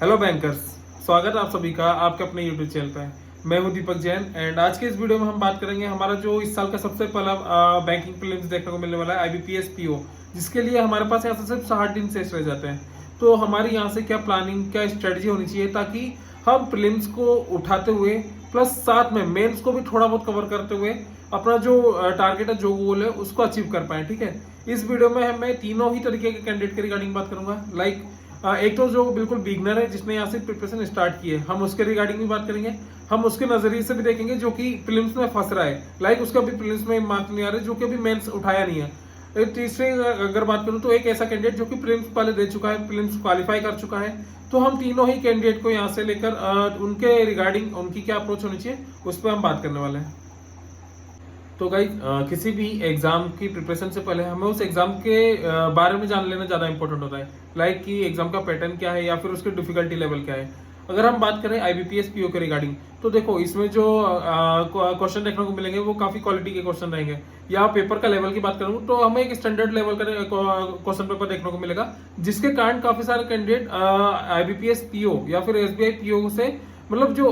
Hello bankers, स्वागत है आप सभी का आपके अपने यूट्यूब चैनल पे। मैं हूं दीपक जैन एंड आज के इस वीडियो में हम बात करेंगे हमारा जो इस साल का सबसे पहला बैंकिंग प्रीलिम्स देखने को मिलने वाला है आईबीपीएस पीओ, जिसके लिए हमारे पास यहाँ से सिर्फ 60 दिन शेष रह जाते हैं। तो हमारी यहाँ से क्या प्लानिंग, क्या स्ट्रेटजी होनी चाहिए ताकि हम प्रीलिम्स को उठाते हुए प्लस साथ में मेंस को भी थोड़ा बहुत कवर करते हुए अपना जो टारगेट है, जो गोल है, उसको अचीव कर पाए। ठीक है, इस वीडियो में मैं तीनों ही तरीके के कैंडिडेट के रिगार्डिंग बात करूंगा। लाइक एक तो जो बिल्कुल बिगनर है, जिसने यहाँ से प्रिपरेशन स्टार्ट की है, हम उसके रिगार्डिंग भी बात करेंगे। हम उसके नजरिए से भी देखेंगे जो कि प्रीलिम्स में फंस रहा है, लाइक उसका भी प्रीलिम्स में मार्क्स नहीं आ रहे, जो कि अभी मेंस उठाया नहीं है। एक तीसरे अगर बात करूं तो एक ऐसा कैंडिडेट जो कि प्रीलिम्स पहले दे चुका है, प्रीलिम्स क्वालिफाई कर चुका है। तो हम तीनों ही कैंडिडेट को यहाँ से लेकर उनके रिगार्डिंग उनकी क्या अप्रोच होनी चाहिए उस पर हम बात करने वाले हैं। तो गाइस, किसी भी एग्जाम की प्रिपरेशन से पहले हमें उस एग्जाम के बारे में जान लेना ज़्यादा इंपॉर्टेंट होता है। लाइक कि एग्जाम का पैटर्न क्या है या फिर उसकी डिफिकल्टी लेवल क्या है। अगर हम बात करें आईबीपीएस पीओ के रिगार्डिंग, तो देखो इसमें जो क्वेश्चन देखने को मिलेंगे वो काफ़ी क्वालिटी के क्वेश्चन रहेंगे। या पेपर का लेवल की बात करूँ तो हमें एक स्टैंडर्ड लेवल का क्वेश्चन पेपर देखने को मिलेगा, जिसके कारण काफ़ी सारे कैंडिडेट आईबीपीएस पीओ या फिर एसबीआई पीओ से मतलब जो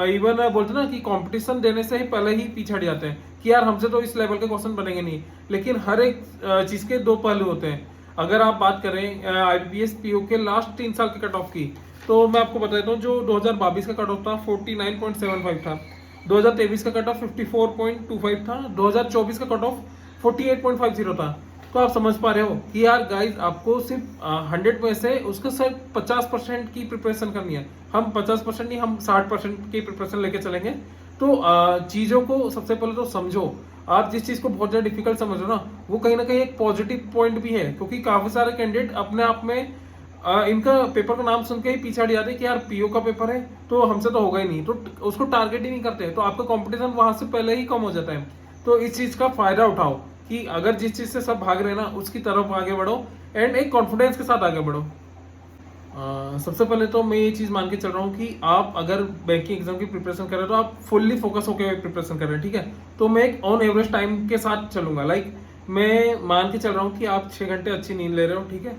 इवन बोलते ना कि कंपटीशन देने से ही पहले ही पीछे हट जाते हैं कि यार हमसे तो इस लेवल के क्वेश्चन बनेंगे नहीं। लेकिन हर एक चीज के दो पहलू होते हैं। अगर आप बात करें आईबीपीएस पीओ के लास्ट 3 साल के कट ऑफ की, तो मैं आपको बता देता हूँ जो 2022 का कट ऑफ था 49.75 था, 2023 का कट ऑफ 54.25 था, 2024 का कट ऑफ 48.50 था। तो आप समझ पा रहे हो कि यार गाइस, आपको सिर्फ 100 में से उसके सिर्फ 50% की प्रिपरेशन करनी है। हम 50% नहीं, हम 60% की प्रिपरेशन लेके चलेंगे। तो चीज़ों को सबसे पहले तो समझो। आप जिस चीज़ को बहुत ज़्यादा डिफिकल्ट समझ रहे हो ना, वो कहीं ना कहीं एक पॉजिटिव पॉइंट भी है, क्योंकि काफ़ी सारे कैंडिडेट अपने आप में इनका पेपर का नाम सुन के ही पीछे हट जाते हैं कि यार पीओ का पेपर है तो हमसे तो होगा ही नहीं, तो उसको टारगेट ही नहीं करते। तो आपका कंपटीशन वहां से पहले ही कम हो जाता है। तो इस चीज़ का फायदा उठाओ कि अगर जिस चीज़ से सब भाग रहे हैं ना, उसकी तरफ आगे बढ़ो एंड एक कॉन्फिडेंस के साथ आगे बढ़ो। सबसे पहले तो मैं ये चीज़ मान के चल रहा हूँ कि आप अगर बैंकिंग एग्जाम की प्रिपरेशन कर रहे हो तो आप फुल्ली फोकस होकर प्रिपरेशन कर रहे हैं। ठीक है, तो मैं एक ऑन एवरेज टाइम के साथ चलूंगा। लाइक मैं मान के चल रहा हूँ कि आप 6 घंटे अच्छी नींद ले रहे हो। ठीक है,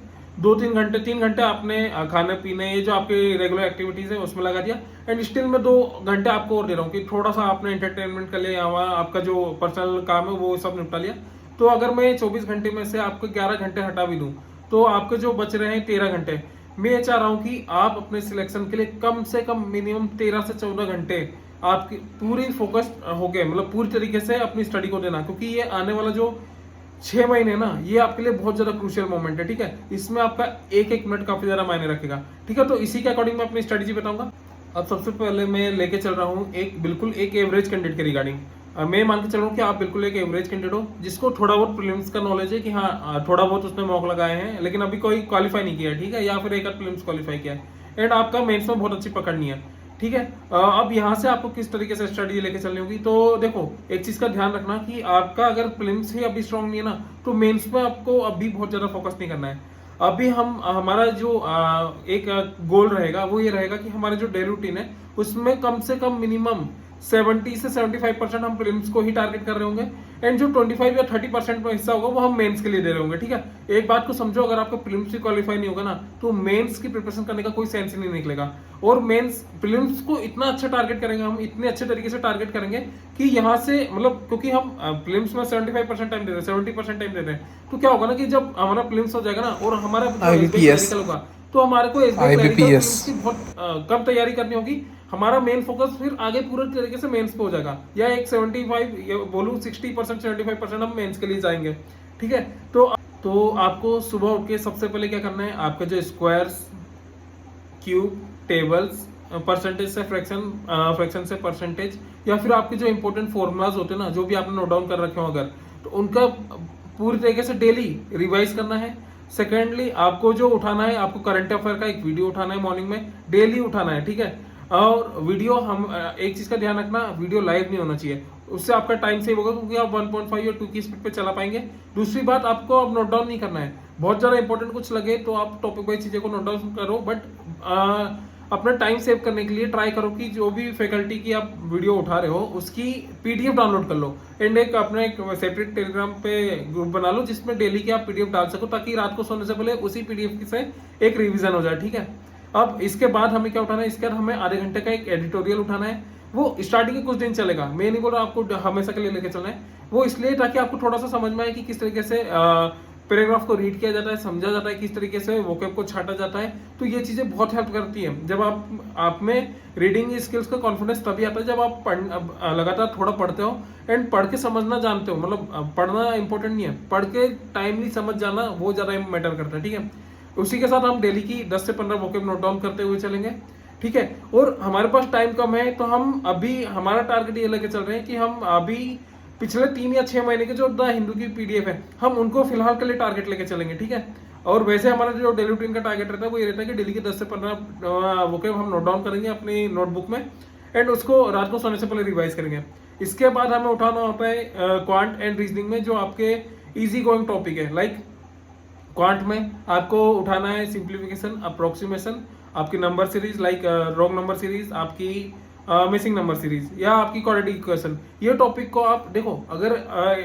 3 घंटे आपने खाने पीने, ये जो आपके रेगुलर एक्टिविटीज है उसमें लगा दिया, एंड स्टिल मैं 2 घंटे आपको और दे रहा हूँ कि थोड़ा सा आपने एंटरटेनमेंट कर लिया या आपका जो पर्सनल काम है वो सब निपटा लिया। तो अगर मैं 24 घंटे में से आपको 11 घंटे हटा भी दूं तो आपके जो बच रहे हैं 13 घंटे। मैं ये चाह रहा हूँ कि आप अपने सिलेक्शन के लिए कम से कम मिनिमम 13 से 14 घंटे आपकी पूरी फोकस्ड हो गए, मतलब पूरी तरीके से अपनी स्टडी को देना, क्योंकि ये आने वाला जो 6 महीने ना, ये आपके लिए बहुत ज्यादा क्रूशियल मोमेंट है। ठीक है, इसमें आपका एक एक मिनट काफी ज्यादा मायने रखेगा। ठीक है, तो इसी के अकॉर्डिंग मैं अपनी स्ट्रेटजी बताऊंगा। अब सबसे पहले मैं लेके चल रहा हूँ बिल्कुल एक एवरेज कैंडिडेट के रिगार्डिंग। मैं मान के चल रहा हूँ कि आप बिल्कुल एक एवरेज कैंडिडेट हो, जिसको थोड़ा बहुत प्रीलिम्स का नॉलेज है कि हाँ थोड़ा बहुत उसने मॉक लगाए हैं, लेकिन अभी कोई क्वालिफाई नहीं किया है। ठीक है, या फिर एक आध प्रीलिम्स क्वालिफाई किया है एंड आपका मेंस में बहुत अच्छी पकड़नी है। ठीक है, अब यहाँ से आपको किस तरीके से स्ट्रेटजी लेके चलनी होगी। तो देखो, एक चीज का ध्यान रखना कि आपका अगर प्रीलिम्स ही अभी स्ट्रांग नहीं है ना, तो मेंस में आपको अभी बहुत ज्यादा फोकस नहीं करना है। अभी हमारा जो एक गोल रहेगा वो ये रहेगा कि हमारा जो डेली रूटीन है उसमें कम से कम मिनिमम 70 से 75% हम प्रीलिम्स को ही टारगेट कर रहे होंगे, एंड जो 25 या 30% में हिस्सा होगा वो हम मेंस के लिए दे रहे होंगे। ठीक है, एक बात को समझो, अगर आपका प्रीलिम्स भी क्वालिफाई नहीं होगा ना, तो मेंस की प्रिपरेशन करने का कोई सेंस ही नहीं निकलेगा। और मेंस प्रीलिम्स को इतना अच्छा टारगेट करेंगे, हम इतने अच्छे तरीके से टारगेट करेंगे कि यहाँ से मतलब, क्योंकि हम प्रीलिम्स में 75% टाइम दे रहे हैं, 70% टाइम दे रहे हैं, तो क्या होगा ना कि जब हमारा प्रीलिम्स हो जाएगा ना और हमारा क्लैरिकल होगा, तो हमारे को एसबीआई की बहुत कम तैयारी करनी होगी। हमारा मेन फोकस फिर आगे पूरे तरीके से मेंस पे हो जाएगा, या एक 75 बोलूं 60% 75% हम मेंस के लिए जाएंगे। ठीक है, तो आपको सुबह उठ के सबसे पहले क्या करना है, आपके जो स्क्वायर्स, क्यूब, टेबल्स, परसेंटेज से फ्रैक्शन, फ्रैक्शन से परसेंटेज, या फिर आपके जो इंपॉर्टेंट फॉर्मूलाज होते हैं ना, जो भी आपने नोट डाउन कर रखे हो अगर, तो उनका पूरी तरीके से डेली रिवाइज करना है। सेकेंडली, आपको जो उठाना है, आपको करंट अफेयर का एक वीडियो उठाना है, मॉर्निंग में डेली उठाना है। ठीक है, और वीडियो हम एक चीज का ध्यान रखना, वीडियो लाइव नहीं होना चाहिए, उससे आपका टाइम सेव होगा, क्योंकि आप 1.5 या 2 की स्पीड पे चला पाएंगे। दूसरी बात, आपको अब नोट डाउन नहीं करना है, बहुत ज्यादा इंपॉर्टेंट कुछ लगे तो आप टॉपिक वाइज चीजें को नोट डाउन करो, बट अपना टाइम सेव करने के लिए ट्राई करो कि जो भी फैकल्टी की आप वीडियो उठा रहे हो उसकी पीडीएफ डाउनलोड कर लो, एंड एक अपने एक सेपरेट टेलीग्राम पे ग्रुप बना लो जिसमें डेली की आप पीडीएफ डाल सको, ताकि रात को सोने से पहले उसी पीडीएफ से एक रिवीजन हो जाए। ठीक है, अब इसके बाद हमें क्या उठाना है, इसके बाद हमें आधे घंटे का एक एडिटोरियल उठाना है। वो स्टार्टिंग के कुछ दिन चलेगा, मैं नहीं बोल रहा आपको हमेशा के लिए लेके चलना है, वो इसलिए ताकि आपको थोड़ा सा समझ में आए कि किस तरीके से पैराग्राफ को रीड किया जाता है, समझा जाता है, किस तरीके से वोकैब को छाटा जाता है। तो ये चीजें बहुत हेल्प करती हैं। जब आप में रीडिंग स्किल्स का कॉन्फिडेंस तभी आता है जब आप लगातार थोड़ा पढ़ते हो एंड पढ़ के समझना जानते हो। मतलब पढ़ना इंपॉर्टेंट नहीं है, पढ़ के टाइमली समझ जाना वो ज्यादा मैटर करता है, ठीक है। उसी के साथ हम डेली की 10 से 15 वोकैब नोट डाउन करते हुए चलेंगे, ठीक है। और हमारे पास टाइम कम है, तो हम अभी हमारा टारगेट ये लेके चल रहे हैं कि हम अभी पिछले 3 या 6 महीने के जो द हिंदू की पीडीएफ है, हम उनको फिलहाल के लिए टारगेट लेके चलेंगे, ठीक है। और वैसे हमारा जो डेली रूटीन का टारगेट रहता है वो ये रहता है कि डेली के 10 से 15 वोकैब हम नोट डाउन करेंगे अपनी नोटबुक में एंड उसको रात को सोने से पहले रिवाइज करेंगे। इसके बाद हमें उठाना होता है क्वांट एंड रीजनिंग में जो आपके इजी गोइंग टॉपिक है। लाइक क्वांट में आपको उठाना है सिंप्लीफिकेशन, अप्रोक्सीमेशन, आपकी number series like wrong number series, आपकी मिसिंग नंबर सीरीज या आपकी क्वाड्रेटिक इक्वेशन। ये टॉपिक को आप देखो, अगर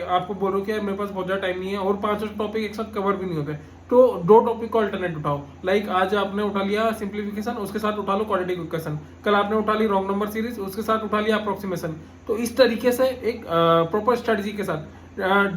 आपको बोलो कि मेरे पास बहुत ज्यादा टाइम नहीं है और 5 टॉपिक एक साथ कवर भी नहीं होते, तो 2 टॉपिक को अल्टरनेट उठाओ। लाइक आज आपने उठा लिया सिंप्लीफिकेशन, उसके साथ उठा लो क्वाड्रेटिक इक्वेशन। कल आपने उठा ली रॉन्ग नंबर सीरीज, उसके साथ उठा लिया अप्रोक्सीमेशन। तो इस तरीके से एक प्रॉपर स्ट्रेटजी के साथ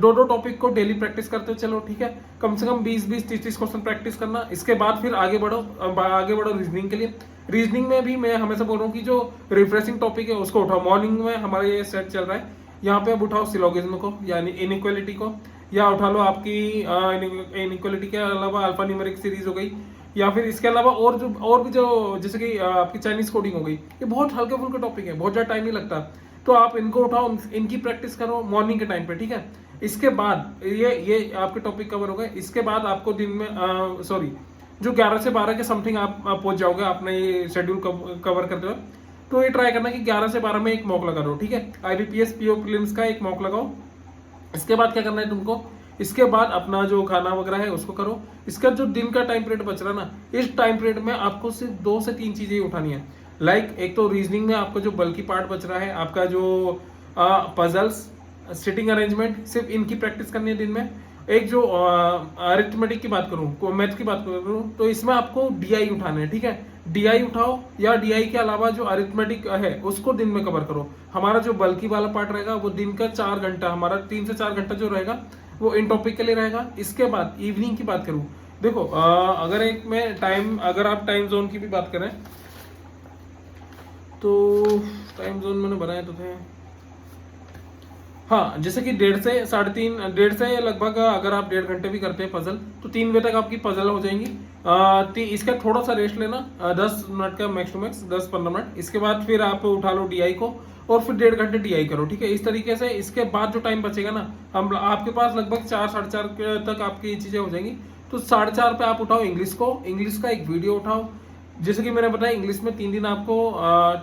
2 टॉपिक को डेली प्रैक्टिस करते चलो, ठीक है। कम से कम 20-20, 30-30 क्वेश्चन प्रैक्टिस करना। इसके बाद फिर आगे बढ़ो रीजनिंग के लिए। रीजनिंग में भी मैं हमेशा बोल रहा हूँ कि जो रिफ्रेशिंग टॉपिक है उसको उठाओ। मॉर्निंग में हमारा ये सेट चल रहा है, यहाँ पे अब उठाओ सिलोगिज्म को यानी इनइक्वालिटी को, या उठा लो आपकी इनइक्वालिटी के अलावा अल्फा न्यूमेरिक सीरीज हो गई, या फिर इसके अलावा और भी जो जैसे कि आपकी चाइनीज कोडिंग हो गई। ये बहुत हल्के फुल्के टॉपिक है, बहुत ज्यादा टाइम नहीं लगता, तो आप इनको उठाओ, इनकी प्रैक्टिस करो मॉर्निंग के टाइम पे, ठीक है। इसके बाद ये आपके टॉपिक कवर हो गए। इसके बाद आपको दिन में जो 11 से 12 के समथिंग आप पहुंच जाओगे अपने ये शेड्यूल कवर करते हुए, तो ये ट्राई करना कि 11 से 12 में एक मॉक लगा दो, ठीक है। IBPS PO प्रीलिम्स का एक मॉक लगाओ। इसके बाद क्या करना है तुमको, इसके बाद अपना जो खाना वगैरह है उसको करो। इसका जो दिन का टाइम पीरियड बच रहा है ना, इस टाइम पीरियड में आपको सिर्फ 2 से 3 चीजें उठानी है। लाइक एक तो रीजनिंग में आपका जो बल्कि पार्ट बच रहा है, आपका जो पजल्स, सिटिंग अरेंजमेंट, सिर्फ इनकी प्रैक्टिस करनी है दिन में। एक जो अरिथमेटिक की बात करूं, मैथ की बात करूं, तो इसमें आपको DI उठाना है, ठीक है। DI उठाओ, या DI के अलावा जो अरिथमेटिक है उसको दिन में कवर करो। हमारा जो बल्कि वाला पार्ट रहेगा वो दिन का 4 घंटा, हमारा 3 से 4 घंटा जो रहेगा वो इन टॉपिक के लिए रहेगा। इसके बाद इवनिंग की बात करूं, देखो अगर आप टाइम जोन की भी बात करें तो टाइम जोन मैंने बनाए तो थे, हाँ, जैसे कि 1.5 से लगभग अगर आप 1.5 घंटे भी करते हैं पजल, तो 3 बजे तक आपकी पजल हो जाएंगी। इसका थोड़ा सा रेस्ट लेना, 10 मिनट का मैक्स टू मैक्स, 10-15 मिनट। इसके बाद फिर आप उठा लो DI को और फिर 1.5 घंटे DI करो, ठीक है। इस तरीके से इसके बाद जो टाइम बचेगा ना, हम आपके पास लगभग 4-4:30 तक आपकी चीजें हो जाएंगी। तो 4:30 पे आप उठाओ इंग्लिश को, इंग्लिश का एक वीडियो उठाओ। जैसे कि मैंने बताया इंग्लिश में 3 दिन आपको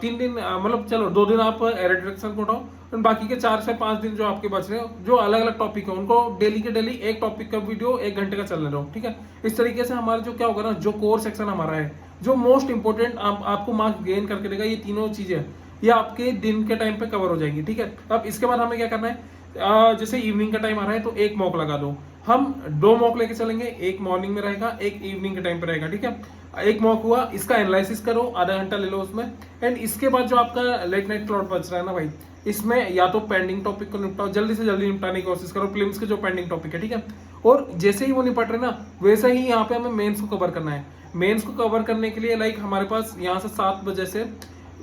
3 दिन मतलब चलो 2 दिन आप एरर डिटेक्शन को उठाओ, और बाकी के 4 से 5 दिन जो आपके बच रहे हो, जो अलग अलग टॉपिक है, उनको डेली के डेली एक टॉपिक का वीडियो 1 घंटे का चलने दो, ठीक है। इस तरीके से हमारा जो क्या होगा ना, जो कोर सेक्शन हमारा है, जो मोस्ट इंपोर्टेंट आपको मार्क्स गेन करके देगा, ये तीनों चीजें ये आपके दिन के टाइम पे कवर हो जाएंगी, ठीक है। अब इसके बाद हमें क्या करना है, जैसे इवनिंग का टाइम आ रहा है तो एक मॉक लगा दो। हम 2 मॉक लेके चलेंगे, एक मॉर्निंग में रहेगा, एक इवनिंग के टाइम पे रहेगा, ठीक है। एक मॉक हुआ, इसका एनालिसिस करो, आधा घंटा ले लो उसमें। एंड इसके बाद जो आपका लेट नाइट स्लॉट बच रहा है ना भाई, इसमें या तो पेंडिंग टॉपिक को निपटाओ, जल्दी से जल्दी निपटाने की कोशिश करो, प्रीलिम्स के जो पेंडिंग टॉपिक है, ठीक है। और जैसे ही वो निपट रहे ना, वैसे ही यहाँ पे हमें मेंस को कवर करना है। मेंस को कवर करने के लिए लाइक हमारे पास यहाँ से 7 बजे से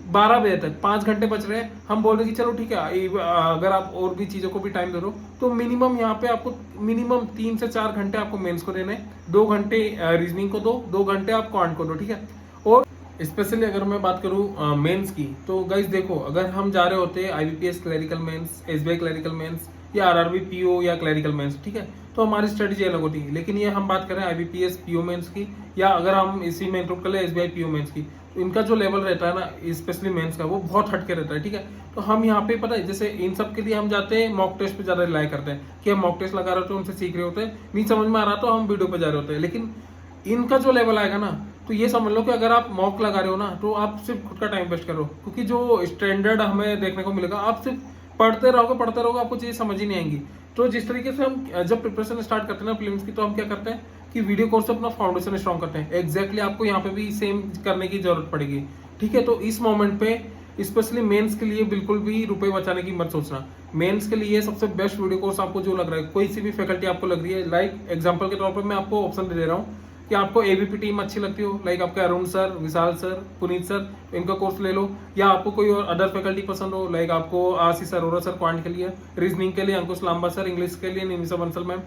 12 बजे तक 5 घंटे बच रहे हैं। हम बोल रहे कि चलो ठीक है, अगर आप और भी चीजों को भी टाइम दे दो, तो मिनिमम यहाँ पे आपको मिनिमम 3 से 4 घंटे आपको मेंस को देने, 2 घंटे रीजनिंग को दो, 2 घंटे आप क्वांट को दो, ठीक है। और स्पेशली अगर मैं बात करूँ मेंस की, तो गाइस देखो, अगर हम जा रहे होते हैं IBPS clerical mains, SBI clerical mains, या RRB PO या क्लरिकल मेंस, ठीक है, तो हमारी स्ट्रेटेजी अलग होती है। लेकिन ये हम बात करें IBPS PO मेंस की, या अगर हम इसी में इंक्लूड कर ले SBI PO मेंस की, तो इनका जो लेवल रहता है ना, स्पेशली मेंस का, वो बहुत हटके रहता है, ठीक है। तो हम यहाँ पे पता है, जैसे इन सब के लिए हम जाते हैं मॉक टेस्ट पे ज्यादा रिलाई करते हैं कि हम मॉक टेस्ट लगा रहे होते हैं, उनसे सीख रहे होते हैं, नहीं समझ में आ रहा तो हम वीडियो पे जा रहे होते हैं। लेकिन इनका जो लेवल आएगा ना, तो ये समझ लो कि अगर आप मॉक लगा रहे हो ना, तो आप सिर्फ खुद का टाइम वेस्ट करो, क्योंकि जो स्टैंडर्ड हमें देखने को मिलेगा, आप सिर्फ पढ़ते रहोगे, आपको चीजें समझ ही नहीं आएंगी। तो जिस तरीके से हम जब प्रिपरेशन स्टार्ट करते हैं ना प्रीलिम्स की, तो हम क्या करते हैं कि वीडियो कोर्स से अपना फाउंडेशन स्ट्रॉन्ग करते हैं, एग्जैक्टली आपको यहाँ पे भी सेम करने की जरूरत पड़ेगी। ठीक है, तो इस मोमेंट पे स्पेशली मेंस के लिए बिल्कुल भी रुपए बचाने की मत सोचना। मेंस के लिए सबसे बेस्ट वीडियो कोर्स आपको जो लग रहा है, कोई सी भी फैकल्टी आपको लग रही है, लाइक एग्जांपल के तौर पे मैं आपको ऑप्शन दे रहा हूँ कि आपको एबीपी टीम अच्छी लगती हो, लाइक आपके अरुण सर, विशाल सर, पुनीत सर, इनका कोर्स ले लो। या आपको कोई और अदर फैकल्टी पसंद हो, लाइक आपको आशीष अरोरा सर क्वांट के लिए, रीजनिंग के लिए अंकुश लांबा सर, इंग्लिश के लिए निमिषा बंसल मैम,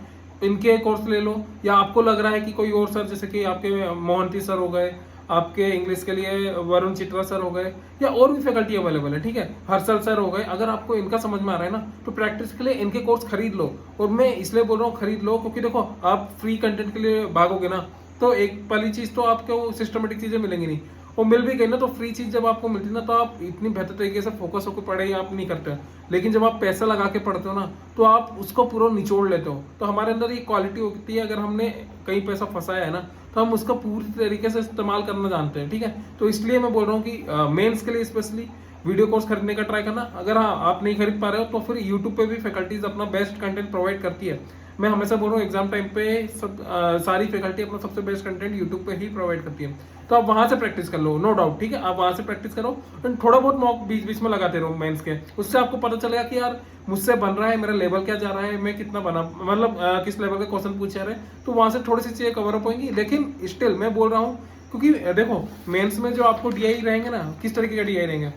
इनके कोर्स ले लो। या आपको लग रहा है कि कोई और सर, जैसे कि आपके मोहंती सर हो गए, आपके इंग्लिश के लिए वरुण चित्रा सर हो गए, या और भी फैकल्टी अवेलेबल है। ठीक है, हर्षल सर हो गए, अगर आपको इनका समझ में आ रहा है ना, तो प्रैक्टिस के लिए इनके कोर्स खरीद लो। और मैं इसलिए बोल रहा हूँ खरीद लो, क्योंकि देखो आप फ्री कंटेंट के लिए भागोगे ना, तो एक पहली चीज तो आपको सिस्टमेटिक चीजें मिलेंगी नहीं, वो मिल भी गई ना तो फ्री चीज जब आपको मिलती है ना, तो आप इतनी बेहतर तरीके से फोकस होकर पढ़ाई आप नहीं करते। लेकिन जब आप पैसा लगा के पढ़ते हो ना, तो आप उसको पूरा निचोड़ लेते हो। तो हमारे अंदर ये क्वालिटी होती है, अगर हमने कहीं पैसा फंसाया है ना, तो हम उसका पूरी तरीके से इस्तेमाल करना जानते हैं। ठीक है, तो इसलिए मैं बोल रहा हूँ कि मेंस के लिए स्पेशली वीडियो कोर्स खरीदने का ट्राई करना। अगर हाँ आप नहीं खरीद पा रहे हो, तो फिर यूट्यूब पे भी फैकल्टीज अपना बेस्ट कंटेंट प्रोवाइड करती है। मैं हमेशा बोल रहा हूँ एग्जाम टाइम पे सब सारी फैकल्टी अपना सबसे बेस्ट कंटेंट यूट्यूब पे ही प्रोवाइड करती है, तो आप वहां से प्रैक्टिस कर लो, नो डाउट। ठीक है, आप वहां से प्रैक्टिस करो, एंड थोड़ा बहुत मॉक बीच बीच में लगाते रहो मेंस के, उससे आपको पता चलेगा कि यार मुझसे बन रहा है, मेरा लेवल क्या जा रहा है, मैं कितना बना, मतलब किस लेवल के क्वेश्चन पूछे रहे, तो वहां से थोड़ी सी चीजें कवर अप होंगी। लेकिन स्टिल मैं बोल रहा हूँ, क्योंकि देखो मेंस में जो आपको डीआई रहेंगे ना, किस तरीके का डीआई रहेंगे,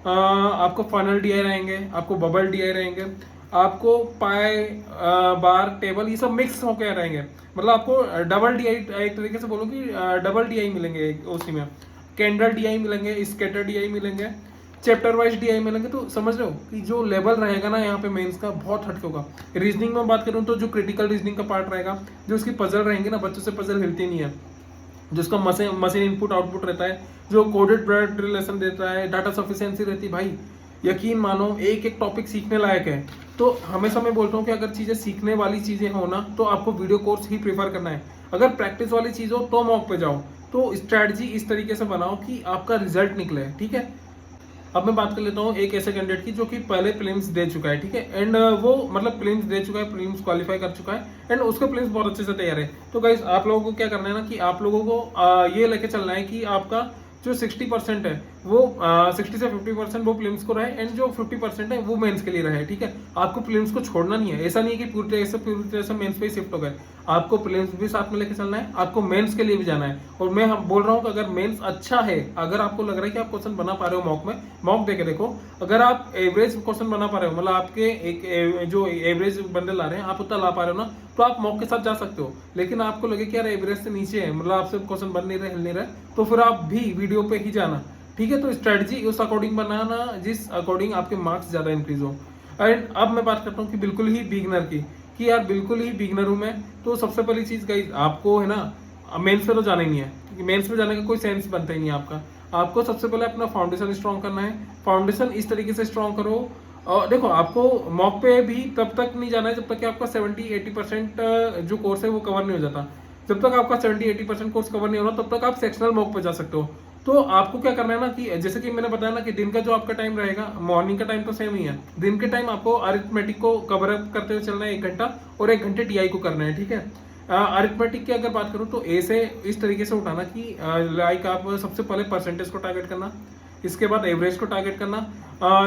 आपको फनल डीआई रहेंगे, आपको बबल डीआई रहेंगे, आपको पाई बार टेबल, ये सब मिक्स होकर रहेंगे। मतलब आपको डबल डीआई, एक तरीके से बोलो कि डबल डीआई मिलेंगे उसी में, कैंडल डीआई मिलेंगे, स्केटर डीआई मिलेंगे, चैप्टर वाइज डीआई मिलेंगे। तो समझ रहे हो कि जो लेवल रहेगा ना यहाँ पे मेंस का बहुत हटके होगा। रीजनिंग में बात करूँ तो जो क्रिटिकल रीजनिंग का पार्ट रहेगा, जो उसकी पजल रहेंगे ना, बच्चों से पजल हिलती नहीं है, जिसका मशीन इनपुट आउटपुट रहता है, जो कोडेड ब्लड रिलेशन देता है, डाटा सफिशिएंसी रहती है, भाई यकीन मानो एक एक टॉपिक सीखने लायक है। तो हमेशा मैं बोलता हूँ कि अगर चीजें सीखने वाली चीजें हो ना, तो आपको वीडियो कोर्स ही प्रीफर करना है। अगर प्रैक्टिस वाली चीज हो तो मॉक पे जाओ। तो स्ट्रैटेजी इस तरीके से बनाओ कि आपका रिजल्ट निकले। ठीक है, अब मैं बात कर लेता हूँ एक ऐसे कैंडिडेट की जो कि पहले प्रीलिम्स दे चुका है। ठीक है, एंड वो मतलब प्रीलिम्स दे चुका है, प्रीलिम्स क्वालिफाई कर चुका है, एंड उसके प्रीलिम्स बहुत अच्छे से तैयार है। तो गाइस आप लोगों को क्या करना है ना, कि आप लोगों को ये लेके चलना है कि आपका जो 60% है वो 60 से 50% वो प्रीलिम्स को रहे, एंड जो 50% है वो मेंस के लिए रहे। ठीक है, आपको प्रीलिम्स को छोड़ना नहीं है। ऐसा नहीं है कि पूरी तरह से मेंस पे ही शिफ्ट हो गए, आपको प्रीलिम्स भी साथ में लेके चलना है, आपको मेंस के लिए भी जाना है। और मैं हम बोल रहा हूँ कि अगर मेंस अच्छा है, अगर आपको लग रहा है कि आप क्वेश्चन बना पा रहे हो मॉक में, मॉक देके देखो, अगर आप एवरेज क्वेश्चन बना पा रहे हो, मतलब आपके एक जो एवरेज बंदे ला रहे हैं आप उतना ला पा रहे हो ना, तो आप मॉक के साथ जा सकते हो। लेकिन आपको लगे कि यार एवरेज से नीचे है, मतलब आपसे क्वेश्चन बन नहीं रहे, हिल नहीं रहे, तो फिर आप भी वीडियो पे ही जाना। ठीक है, तो स्ट्रेटजी उस अकॉर्डिंग बनाना जिस अकॉर्डिंग आपके मार्क्स ज्यादा इंक्रीज हो। एंड अब मैं बात करता हूँ कि बिल्कुल ही बिगनर की, कि यार बिल्कुल ही बिगनर हूं मैं, तो सबसे पहली चीज गाइस आपको है ना, मेंस पे तो जाना ही नहीं है, क्योंकि मेंस पे जाने का कोई सेंस बनता ही नहीं है आपका। आपको सबसे पहले अपना फाउंडेशन स्ट्रॉन्ग करना है। फाउंडेशन इस तरीके से स्ट्रॉन्ग करो, और देखो आपको मॉक पे भी तब तक नहीं जाना है जब तक कि आपका 70-80% जो कोर्स है वो कवर नहीं हो जाता। जब तक आपका 70-80% कोर्स कवर नहीं होना, तब तक आप सेक्शनल मॉक पे जा सकते हो। तो आपको क्या करना है ना, कि जैसे कि मैंने बताया ना कि दिन का जो आपका टाइम रहेगा, मॉर्निंग का टाइम तो सेम ही है, दिन के टाइम आपको अरिथमेटिक को कवर अप करते हुए चलना है 1 घंटा, और 1 घंटे टीआई को करना है। ठीक है, अरिथमेटिक की अगर बात करूं तो ए से इस तरीके से उठाना कि लाइक आप सबसे पहले परसेंटेज को टारगेट करना, इसके बाद एवरेज को टारगेट करना,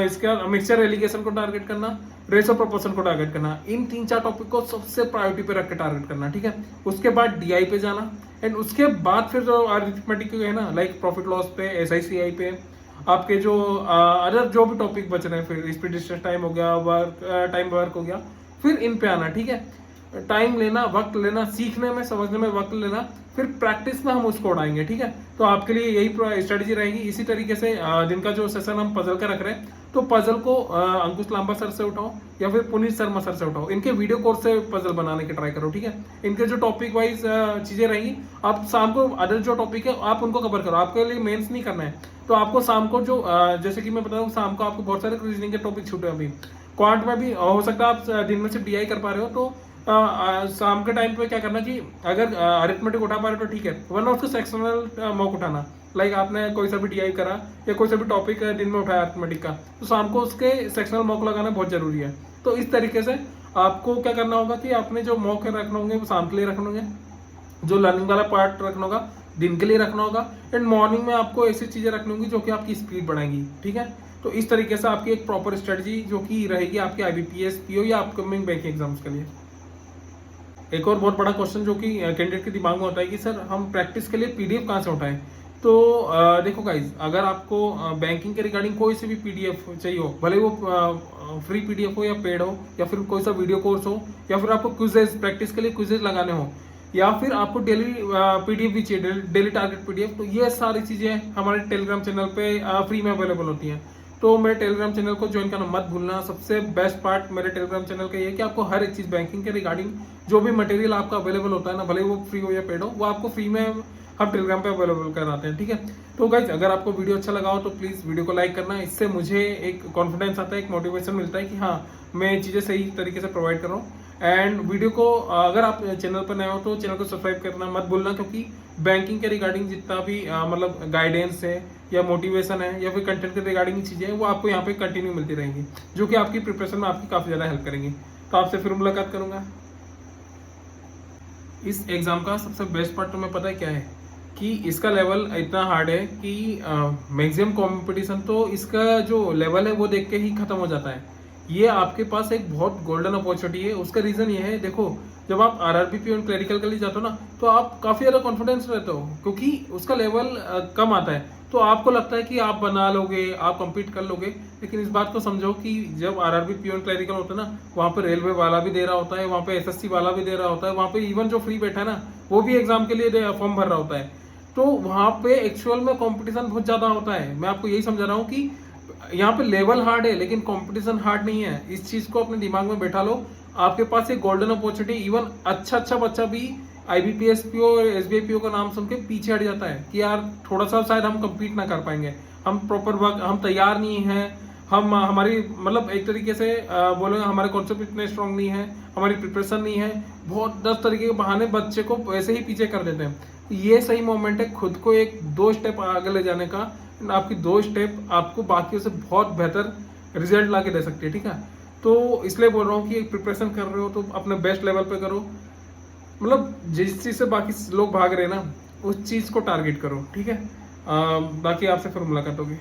इसके बाद मिक्सचर एलिगेशन को टारगेट करना, रेशो प्रोपोर्शन को टारगेट करना। इन 3-4 टॉपिक को सबसे प्रायोरिटी पे रख के टारगेट करना। ठीक है, उसके बाद डीआई पे जाना, एंड उसके बाद फिर जो अरिथमेटिक है ना, लाइक प्रॉफिट लॉस पे, एसआईसीआई पे, आपके जो अदर जो भी टॉपिक बच रहे हैं, फिर स्पीड डिस्टेंस टाइम हो गया, टाइम वर्क हो गया, फिर इन पे आना। ठीक है, टाइम लेना, वक्त लेना, सीखने में समझने में वक्त लेना, फिर प्रैक्टिस में हम उसको उड़ाएंगे। ठीक है, तो आपके लिए यही स्ट्रेटजी रहेगी। इसी तरीके से दिन का जो सेशन हम पजल का रख रहे हैं, तो पजल को अंकुश लांबा सर से उठाओ या फिर पुनीत शर्मा सर से उठाओ, इनके वीडियो कोर्स से पजल बनाने की ट्राई करो। ठीक है, इनके जो टॉपिक वाइज चीजें रहेंगी, आप शाम को अदर जो टॉपिक है आप उनको कवर करो। आपके लिए मेंस नहीं करना है, तो आपको शाम को जो जैसे कि मैं बता रहा हूँ, शाम को आपको बहुत सारे रीजनिंग के टॉपिक छूटे अभी, क्वांट में भी हो सकता है आप दिन में सिर्फ डीआई कर पा रहे हो, तो शाम के टाइम पे क्या करना कि अगर अरिथमेटिक उठा पा रहे हो तो ठीक है, वरना उसको सेक्शनल मॉक उठाना। लाइक आपने कोई सा भी डीआई करा या कोई सा भी टॉपिक दिन में उठाया अरिथमेटिक का, तो शाम को उसके सेक्शनल मॉक लगाना बहुत जरूरी है। तो इस तरीके से आपको क्या करना होगा कि आपने जो मॉक रखने होंगे वो शाम के लिए रखने होंगे, जो लर्निंग वाला पार्ट रखना होगा दिन के लिए रखना होगा, एंड मॉर्निंग में आपको ऐसी चीजें रखनी होंगी जो कि आपकी स्पीड बढ़ाएंगी। ठीक है, तो इस तरीके से आपकी एक प्रॉपर स्ट्रेटजी जो कि रहेगी आपके IBPS PO या अपकमिंग बैंकिंग एग्जाम्स के लिए। एक और बहुत बड़ा क्वेश्चन जो कि कैंडिडेट के दिमाग में होता है कि सर हम प्रैक्टिस के लिए PDF कहाँ से उठाएं। तो देखो गाइज, अगर आपको बैंकिंग के रिगार्डिंग कोई सी भी PDF चाहिए हो, भले वो फ्री PDF हो या पेड हो, या फिर कोई सा वीडियो कोर्स हो, या फिर आपको क्विजेज प्रैक्टिस के लिए क्विजेज लगाने हो, या फिर आपको डेली PDF भी चाहिए, डेली टारगेट PDF, तो ये सारी चीजें हमारे टेलीग्राम चैनल पे फ्री में अवेलेबल होती हैं। तो मेरे टेलीग्राम चैनल को ज्वाइन करना मत भूलना। सबसे बेस्ट पार्ट मेरे टेलीग्राम चैनल का ये है कि आपको हर एक चीज बैंकिंग के रिगार्डिंग जो भी मटेरियल आपका अवेलेबल होता है ना, भले वो फ्री हो या पेड हो, वो आपको फ्री में हम टेलीग्राम पे अवेलेबल कराते हैं। ठीक है, तो गाइज अगर आपको वीडियो अच्छा लगा हो तो प्लीज वीडियो को लाइक करना। इससे मुझे एक कॉन्फिडेंस आता है, एक मोटिवेशन मिलता है कि हाँ मैं ये चीजें सही तरीके से प्रोवाइड कर रहा हूँ। एंड वीडियो को अगर आप चैनल पर नए हो तो चैनल को सब्सक्राइब करना मत भूलना, क्योंकि बैंकिंग के रिगार्डिंग जितना भी मतलब गाइडेंस है या मोटिवेशन है या फिर कंटेंट के रिगार्डिंग चीजें हैं वो आपको यहाँ पे कंटिन्यू मिलती रहेंगी, जो कि आपकी प्रिपरेशन में आपकी काफी ज्यादा हेल्प करेंगी। तो आपसे फिर मुलाकात करूंगा। इस एग्जाम का सबसे बेस्ट पार्ट तुम्हें पता है क्या है कि इसका लेवल इतना हार्ड है कि मैक्सिमम कंपटीशन तो इसका जो लेवल है वो देख के ही खत्म हो जाता है। ये आपके पास एक बहुत गोल्डन अपॉर्चुनिटी है। उसका रीजन ये है, देखो जब आप RRB PO क्लरिकल के लिए जाते हो ना, तो आप काफी ज्यादा कॉन्फिडेंस रहते हो क्योंकि उसका लेवल कम आता है, तो आपको लगता है कि आप बना लोगे, आप compete कर लोगे। लेकिन इस बात को समझो कि जब RRB PO क्लरिकल होता है ना, वहाँ पे रेलवे वाला भी दे रहा होता है, वहाँ पे SSC वाला भी दे रहा होता है, वहाँ पे इवन जो फ्री बैठा है ना वो भी एग्जाम के लिए फॉर्म भर रहा होता है। तो वहाँ पे एक्चुअल में कंपटीशन बहुत ज्यादा होता है। मैं आपको यही समझा रहा हूँ कि यहाँ पे लेवल हार्ड है लेकिन कंपटीशन हार्ड नहीं है। इस चीज को अपने दिमाग में बैठा लो। आपके पास एक गोल्डन अपॉर्चुनिटी, इवन अच्छा बच्चा भी IBPS PO और SBI PO का नाम सुन के पीछे हट जाता है कि यार थोड़ा सा शायद हम compete ना कर पाएंगे, हम प्रॉपर वर्क, हम तैयार नहीं है, हम हमारी मतलब एक तरीके से बोलेंगे हमारे कॉन्सेप्ट इतने स्ट्रांग नहीं है, हमारी प्रिपरेशन नहीं है। बहुत 10 तरीके के बहाने बच्चे को ऐसे ही पीछे कर देते हैं। ये सही मोमेंट है खुद को एक 2 स्टेप आगे ले जाने का। आपकी 2 स्टेप आपको बाकियों से बहुत बेहतर रिजल्ट ला के दे सकती है। ठीक है, तो इसलिए बोल रहा हूँ कि एक प्रिपरेशन कर रहे हो तो अपने बेस्ट लेवल पे करो। मतलब जिस चीज़ से बाकी लोग भाग रहे हैं ना, उस चीज़ को टारगेट करो। ठीक है, बाकी आपसे फिर मुलाकात होगी।